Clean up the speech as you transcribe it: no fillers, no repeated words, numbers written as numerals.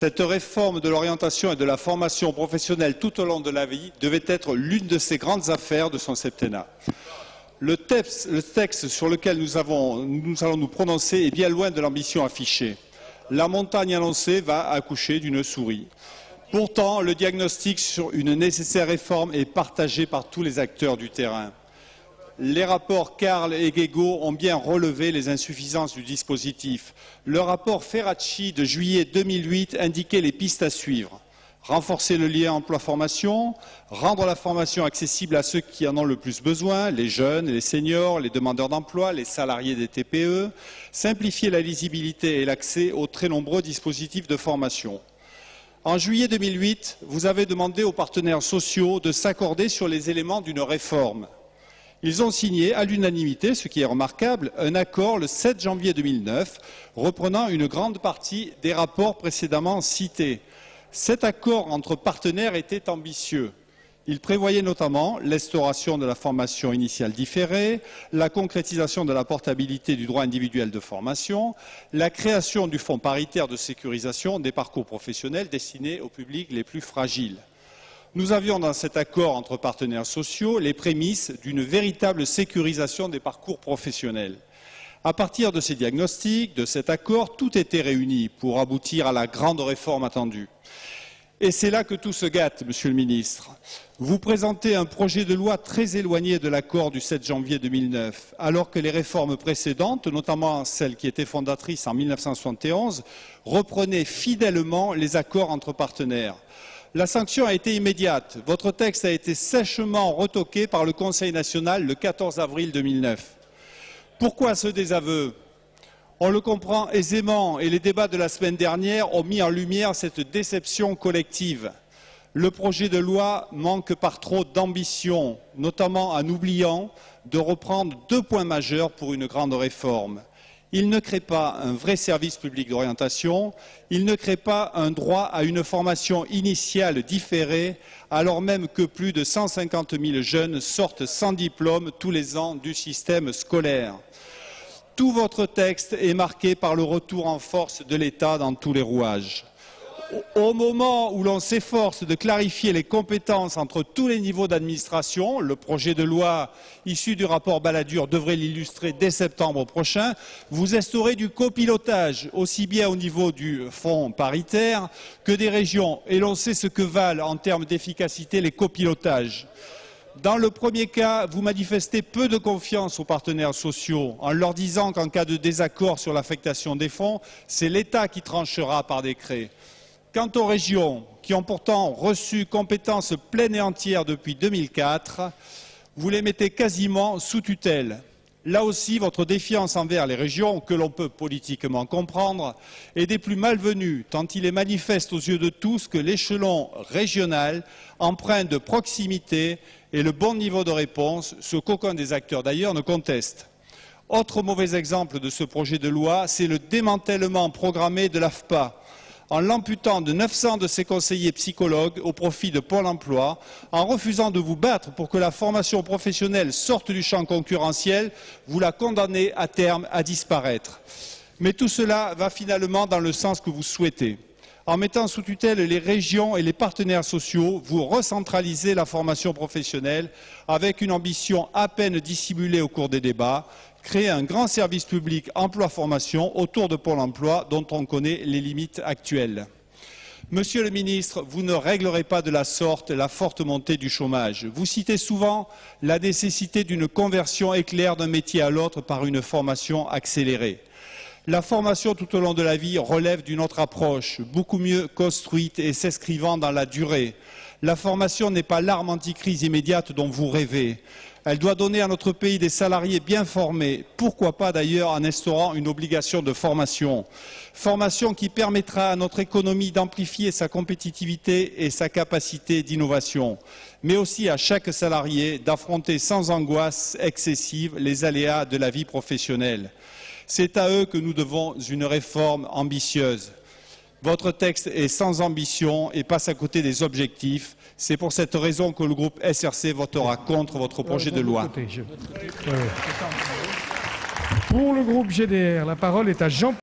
Cette réforme de l'orientation et de la formation professionnelle tout au long de la vie devait être l'une de ces grandes affaires de son septennat. Le texte sur lequel nous allons nous prononcer est bien loin de l'ambition affichée. La montagne annoncée va accoucher d'une souris. Pourtant, le diagnostic sur une nécessaire réforme est partagé par tous les acteurs du terrain. Les rapports Carle et Guégaud ont bien relevé les insuffisances du dispositif. Le rapport Ferracci de juillet 2008 indiquait les pistes à suivre. Renforcer le lien emploi-formation, rendre la formation accessible à ceux qui en ont le plus besoin, les jeunes, les seniors, les demandeurs d'emploi, les salariés des TPE, simplifier la lisibilité et l'accès aux très nombreux dispositifs de formation. En juillet 2008, vous avez demandé aux partenaires sociaux de s'accorder sur les éléments d'une réforme. Ils ont signé à l'unanimité, ce qui est remarquable, un accord le 7 janvier 2009, reprenant une grande partie des rapports précédemment cités. Cet accord entre partenaires était ambitieux. Il prévoyait notamment l'instauration de la formation initiale différée, la concrétisation de la portabilité du droit individuel de formation, la création du fonds paritaire de sécurisation des parcours professionnels destinés aux publics les plus fragiles. Nous avions dans cet accord entre partenaires sociaux les prémices d'une véritable sécurisation des parcours professionnels. À partir de ces diagnostics, de cet accord, tout était réuni pour aboutir à la grande réforme attendue. Et c'est là que tout se gâte, Monsieur le Ministre. Vous présentez un projet de loi très éloigné de l'accord du 7 janvier 2009, alors que les réformes précédentes, notamment celles qui étaient fondatrices en 1971, reprenaient fidèlement les accords entre partenaires. La sanction a été immédiate. Votre texte a été sèchement retoqué par le Conseil national le 14 avril 2009. Pourquoi ce désaveu ? On le comprend aisément et les débats de la semaine dernière ont mis en lumière cette déception collective. Le projet de loi manque par trop d'ambition, notamment en oubliant de reprendre deux points majeurs pour une grande réforme. Il ne crée pas un vrai service public d'orientation, il ne crée pas un droit à une formation initiale différée, alors même que plus de 150 000 jeunes sortent sans diplôme tous les ans du système scolaire. Tout votre texte est marqué par le retour en force de l'État dans tous les rouages. Au moment où l'on s'efforce de clarifier les compétences entre tous les niveaux d'administration, le projet de loi issu du rapport Balladur devrait l'illustrer dès septembre prochain, vous instaurez du copilotage, aussi bien au niveau du fonds paritaire que des régions. Et l'on sait ce que valent en termes d'efficacité les copilotages. Dans le premier cas, vous manifestez peu de confiance aux partenaires sociaux en leur disant qu'en cas de désaccord sur l'affectation des fonds, c'est l'État qui tranchera par décret. Quant aux régions, qui ont pourtant reçu compétence pleine et entière depuis 2004, vous les mettez quasiment sous tutelle. Là aussi, votre défiance envers les régions, que l'on peut politiquement comprendre, est des plus malvenues, tant il est manifeste aux yeux de tous que l'échelon régional, empreint de proximité et le bon niveau de réponse, ce qu'aucun des acteurs d'ailleurs ne conteste. Autre mauvais exemple de ce projet de loi, c'est le démantèlement programmé de l'AFPA, en l'amputant de 900 de ses conseillers psychologues au profit de Pôle emploi, en refusant de vous battre pour que la formation professionnelle sorte du champ concurrentiel, vous la condamnez à terme à disparaître. Mais tout cela va finalement dans le sens que vous souhaitez. En mettant sous tutelle les régions et les partenaires sociaux, vous recentralisez la formation professionnelle avec une ambition à peine dissimulée au cours des débats, créer un grand service public emploi-formation autour de Pôle emploi dont on connaît les limites actuelles. Monsieur le ministre, vous ne réglerez pas de la sorte la forte montée du chômage. Vous citez souvent la nécessité d'une conversion éclair d'un métier à l'autre par une formation accélérée. La formation tout au long de la vie relève d'une autre approche, beaucoup mieux construite et s'inscrivant dans la durée. La formation n'est pas l'arme anticrise immédiate dont vous rêvez. Elle doit donner à notre pays des salariés bien formés, pourquoi pas d'ailleurs en instaurant une obligation de formation. Formation qui permettra à notre économie d'amplifier sa compétitivité et sa capacité d'innovation, mais aussi à chaque salarié d'affronter sans angoisse excessive les aléas de la vie professionnelle. C'est à eux que nous devons une réforme ambitieuse. Votre texte est sans ambition et passe à côté des objectifs. C'est pour cette raison que le groupe SRC votera contre votre projet de loi. Pour le groupe GDR, la parole est à Jean